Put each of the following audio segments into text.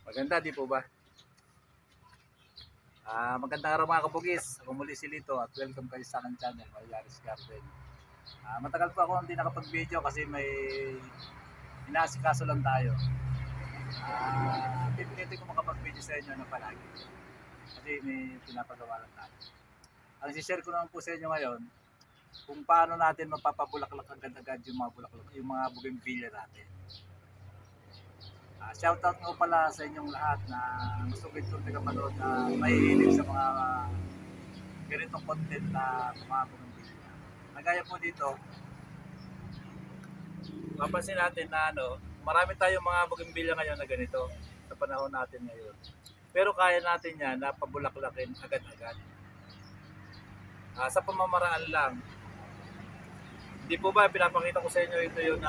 Maganda, di po ba? Magandang araw mga kabugis. Ako muli si Lito at welcome kayo sa aking channel, Yaris Garden. Matagal po ako hindi nakapag-video kasi may inaasikaso lang tayo. Pipilitin ko makapag-video sa inyo na palagi. Kasi may pinapagawa lang tayo. Ang share ko naman po sa inyo ngayon, kung paano natin mapapabulaklak agad-agad yung mga bulaklak, yung mga bougainvillea natin. Shoutout mo pala sa inyong lahat na gusto kong taga-panood na mahihilig sa mga ganitong content na mga bougainvillea. Nagaya po dito, mapansin natin na marami tayong mga bougainvillea ngayon na ganito sa panahon natin ngayon. Pero kaya natin yan na pabulaklakin agad-agad. Sa pamamaraan lang. Hindi po ba pinapakita ko sa inyo ito yung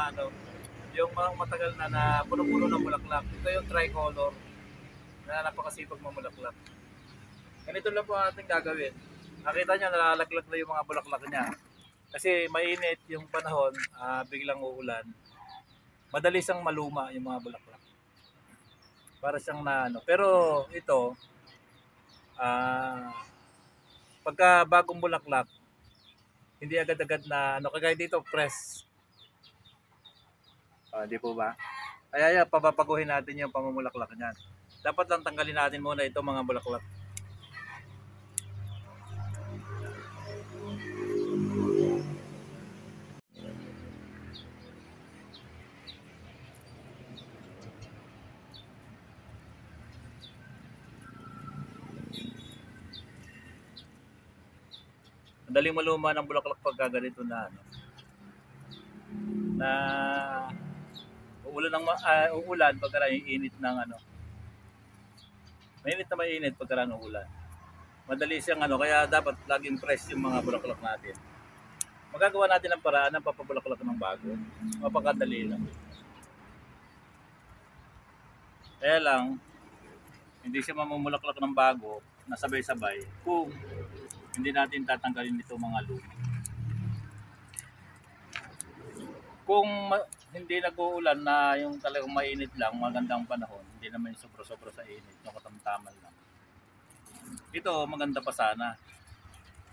yung mga matagal na puno-puno ng bulaklak. Ito yung tricolor na napakasipag mamulaklak. Ganito lang po ating gagawin. Nakita nyo, nalalaglag na yung mga bulaklak niya. Kasi mainit yung panahon, biglang uulan. Madali siyang maluma yung mga bulaklak. Para siyang Pero ito, pagka bagong bulaklak, hindi agad-agad na kagaya dito, press. Di po ba? Kaya papapaguhin natin yung pamumulaklak niyan. Dapat lang tanggalin natin muna itong mga bulaklak. Madaling maluma ng bulaklak pagka ganito na uulan pagka init ng mainit na mainit pagka uulan. Madali siyang kaya dapat laging fresh yung mga bulaklak natin. Magagawa natin ang paraan ng papabulaklak ng bago. Mapakadali lang. Kaya lang, hindi siya mamumulaklak ng bago na sabay-sabay kung hindi natin tatanggalin ito mga luma. Kung hindi nag-uulan na yung talagang mainit lang, magandang panahon, hindi naman yung sobra-sobra sa init, yung katamtaman lang. Ito, maganda pa sana.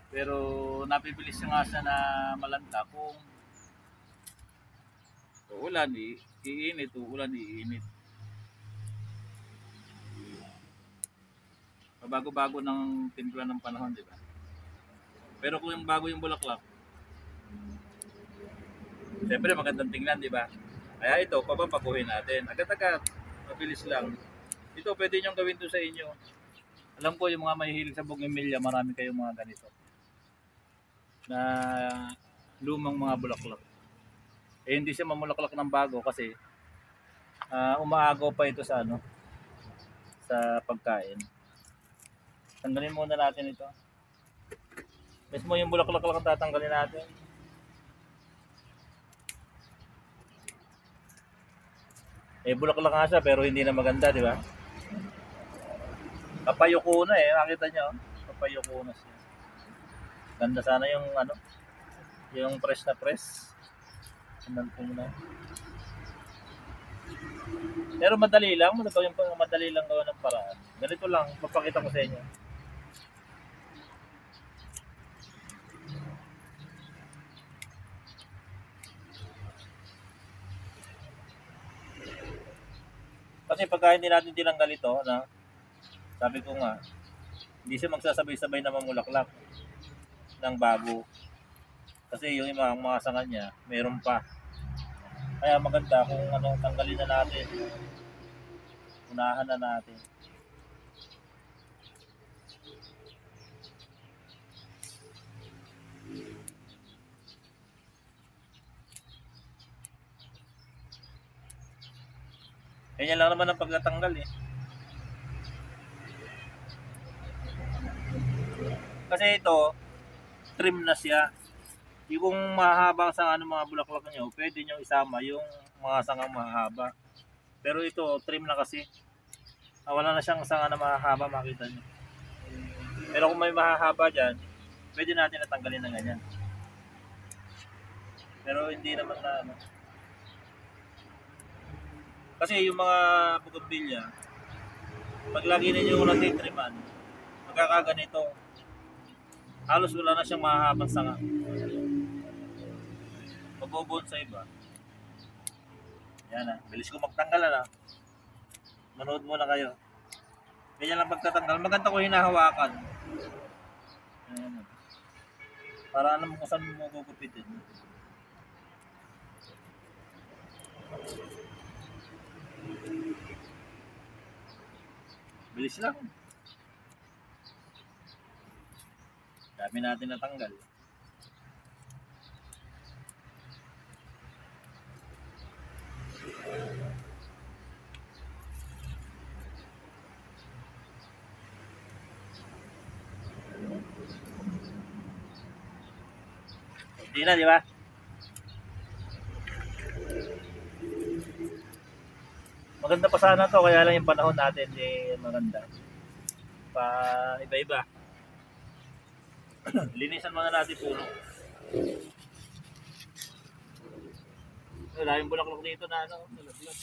Pero napipilis nga siya na malanta kung uulan, iinit, uulan, iinit. Bago-bago ng timpla ng panahon, di ba? Pero kung yung bago yung bulaklak, siyempre magandang tingnan, di ba? Kaya ito, papapaguhin natin. Agad-agad, mabilis lang. Ito, pwede nyo gawin to sa inyo. Alam ko yung mga mahihilig sa bougainvillea, marami kayong mga ganito na lumang mga bulaklak. Hindi siya mamulaklak ng bago kasi umaagaw pa ito sa sa pagkain. Tanggalin muna natin ito. Mismo yung bulaklak lang tatanggalin natin. Bulaklak nga siya pero hindi na maganda, di ba? Papayuko na nakita niyo, papayuko na siya. Ganda sana yung yung press na press. Pero madali lang gawa ng paraan. Ganito lang, papakita ko sa inyo. Kasi pagka hindi natin tinanggal ito, sabi ko nga, hindi siya magsasabay-sabay na mamulaklak ng bago. Kasi yung mga sanga niya, meron pa. Kaya maganda kung tanggalin na natin. Unahan na natin. Ganyan lang naman ang pagtatanggal Kasi ito, trim na siya. Yung mahaba sa mga bulaklak nyo, pwede nyo isama yung mga sangang mahaba. Pero ito, trim na kasi. Wala na siyang sanga na mahaba, makita nyo. Pero kung may mahahaba dyan, pwede natin natanggalin na ganyan. Pero hindi naman Kasi yung mga bougainvillea, Pag lagi ninyo nagtitriman, magkakaganito. Halos wala na siyang mahahabang sanga. Mabubonsay ba? Yan na. Bilis ko magtanggal na. Manood muna kayo. Ganyan lang pagtatanggal. Maganda ko hinahawakan. Ayan. Para alam mo kung saan mo gugupitin. Bilis lang. Dami natin natanggal. Hindi na, di ba? Maganda pa sana to, kaya lang yung panahon natin maganda. Pa iba-iba. Linisan muna natin puno. Wala yung bulaklak dito na nalaglag.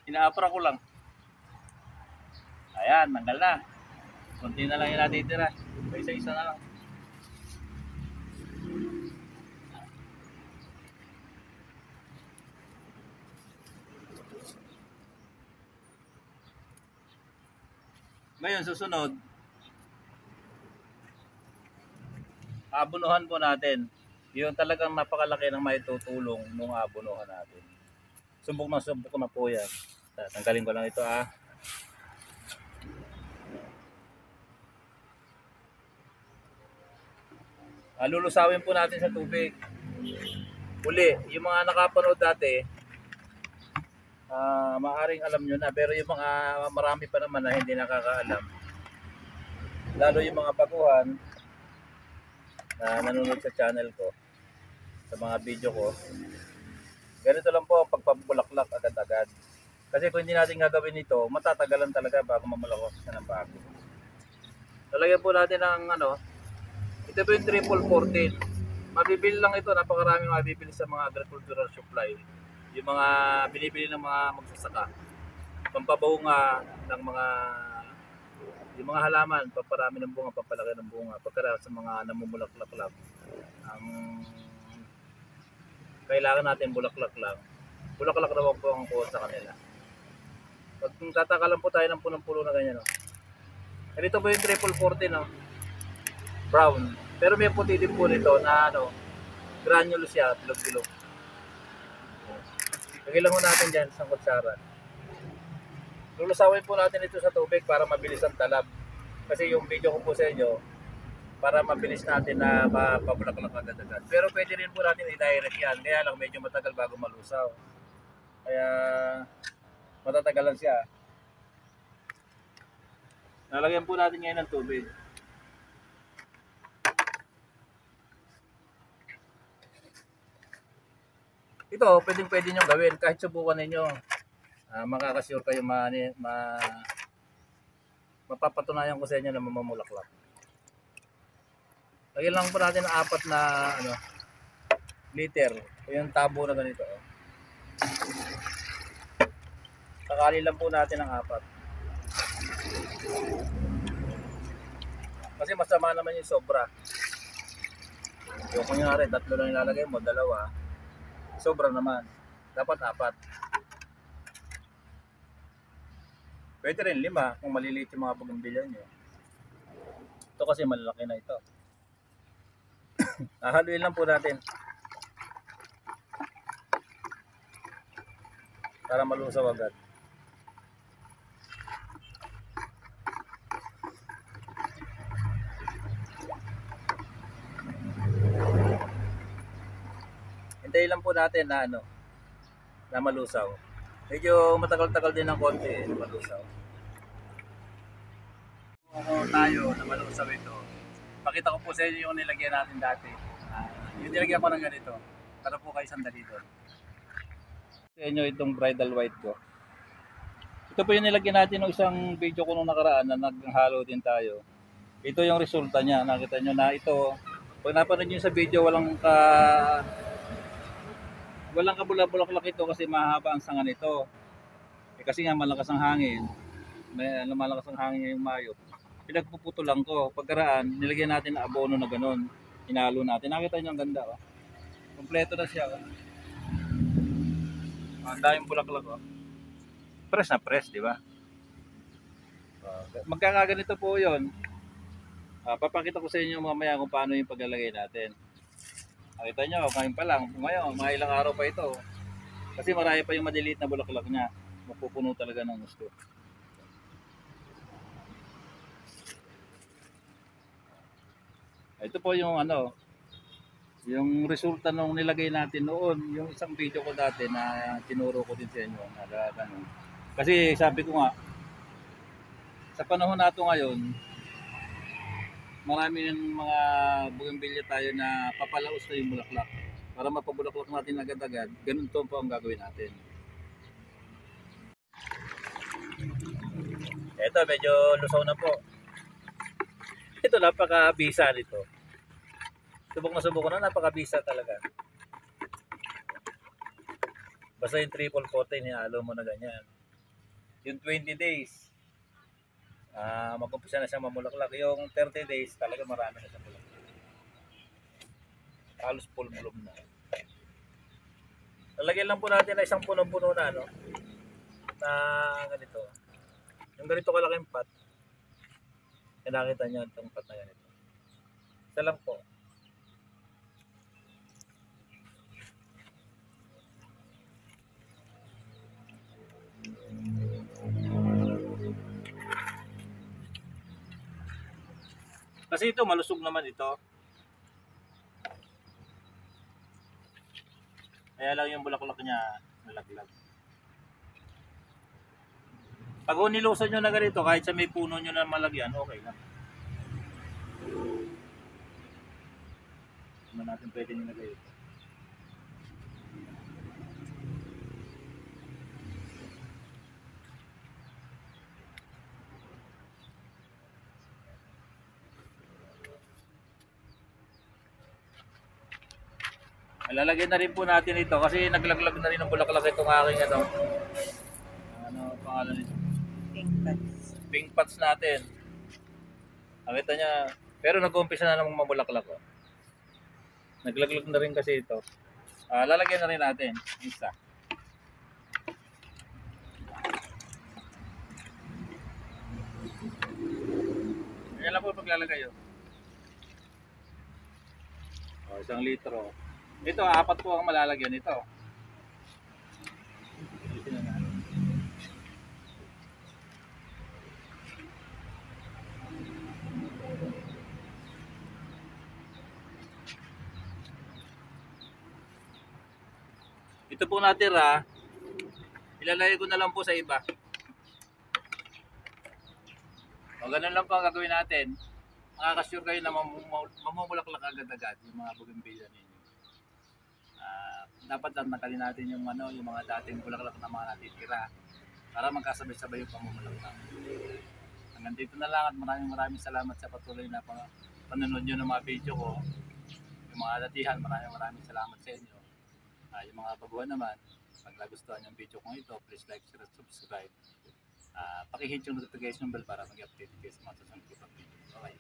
Inaapra ko lang. Ayan, tanggal na. Kunti na lang yung natitira. Isa-isa na lang. Ngayon, susunod, abunuhan po natin. Yung talagang napakalaki ng maitutulong nung abunuhan natin. Sumbok na po yan. Tanggalin ko lang ito lulusawin po natin sa tubig. Uli, yung mga nakapanood dati, maaring alam nyo na, pero yung mga marami pa naman na hindi nakakaalam, lalo yung mga baguhan na nanonood sa channel ko, sa mga video ko, ganito lang po, pagpapulaklak agad-agad. Kasi kung hindi natin gagawin ito, matatagalan talaga bago mamulakos na ng bago. Lalagyan po natin ng ito po yung triple 14. Mabibili lang ito, napakaraming mabibili sa mga agricultural supply. Yung mga binibili ng mga magsasaka. Pampabunga ng yung mga halaman, paparami ng bunga, papalaki ng bunga. Pagkara sa mga namumulaklak lang, ang kailangan natin bulaklak lang. Bulaklak naman po ang kuha sa kanila. Pag tataka lang po tayo ng punong-puno na ganyan. Ito po yung triple 14, brown. Pero may puti din po nito na granules siya, bilog-bilog. Kagilang mo natin dyan sa kutsara. Lulusawin po natin ito sa tubig para mabilis ang talab. Kasi yung video ko po sa inyo, para mabilis natin na mapabulaklak agad-agad. Pero pwede rin po natin i-direct yan. Kaya lang medyo matagal bago malusaw. Kaya matatagalan siya. Lalagyan po natin ngayon ng tubig. Ito, pwede nyo gawin. Kahit subukan ninyo, makakasure kayo mapapatunayan ko sa inyo na mamamulaklak. Lagyan lang po natin ng 4 na liter. Yung tabo na ganito. Sakali lang po natin ng 4. Kasi masama naman yung sobra. Yung kunyari, 3 lang ilalagay mo, 2. Sobra naman. Dapat 4. Pwede rin 5 kung maliliit yung mga bougainvillea nyo. Ito kasi malalaki na ito. Haluin lang po natin. Para malusaw agad. Hintayin lang po natin na malusaw. Medyo matagal-tagal din ng konti malusaw. Kung tayo na malusaw ito, pakita ko po sa inyo yung nilagyan natin dati. Yung nilagyan ko ng ganito. Para po kayo sandali doon. Sa inyo itong bridal white ko. Ito po yung nilagyan natin ng isang video ko nung nakaraan na naghalo din tayo. Ito yung resulta niya. Nakita nyo na ito. Pag napanood nyo sa video, walang kabulak-bulaklak ito kasi mahaba ang sanga nito. Kasi nga malakas ang hangin. May lumalakas ang hangin ngayong Mayo. Pinagpuputulan ko. Pagkaraan, nilagyan natin na abono na ganun. Hinalo natin. Nakita nyo ang ganda. Oh. Kompleto na siya. Oh. Ang daming bulaklak. Oh. Press na press, di ba? Magkakaganito po yun. Papakita ko sa inyo mamaya kung paano yung paglalagay natin. Nakita nyo, ngayon pa lang. Ngayon, mga ilang araw pa ito. Kasi marami pa yung madiliit na bulaklak niya. Mapupuno talaga ng gusto. Ito po yung yung resulta nung nilagay natin noon, yung isang video ko dati na tinuro ko din sa inyo. Kasi sabi ko nga, sa panahon nato ngayon, marami ng mga bougainvillea tayo na papalaos na yung bulaklak. Para mapabulaklak natin agad-agad, ganun to po ang gagawin natin. Ito, medyo lusaw na po. Ito, napaka-bisa nito. Subok na subok ko na, napaka-bisa talaga. Basta yung triple coat, hinalo mo na ganyan. Yung 20 days, mag-umpisa na siya mamulaklak. Yung 30 days, talaga marami na siya bulaklak. Halos full bloom na. Lalagyan lang po natin na isang punong-puno na, na ganito. Yung ganito kalaking pot, nakita nyo itong pot na ganito. Isa lang po. Kasi ito, malusog naman ito. Kaya lang yung bulaklak niya nalaglag. Pag nilusan nyo na ganito, kahit sa may puno nyo na malagyan, okay lang. Ano natin pwede nilagay ito. Lalagyan na rin po natin ito kasi naglaglag na rin ng bulaklak itong aking ano pangalan nito? Pink pots. Pink pots natin. Nakita niya, pero nag-uumpisa na namang mabulaklak. Oh. Naglaglag na rin kasi ito. Lalagyan na rin natin isa. Yan lang po paglalagay. Oh, 1 litro. Ito, 4 po ang malalagyan ito. Ito po natira, ilalagay ko na lang po sa iba. O ganun lang po ang gagawin natin. Makakassure kayo na mamumulaklak agad-agad yung mga bougainvillea ninyo. Dapat nakalin natin yung mga dating bulaklak na mga natitira para magkasabay-sabay yung pamumulaklak. Hanggang dito na lang at maraming salamat sa patuloy na panonood nyo ng mga video ko. Yung mga datihan, maraming salamat sa inyo. Yung mga baguhan naman, pag nagustuhan yung video kong ito, please like, share, at subscribe. Pakihit yung notification bell para mag-update kayo sa mga susunod ko pang video. Okay.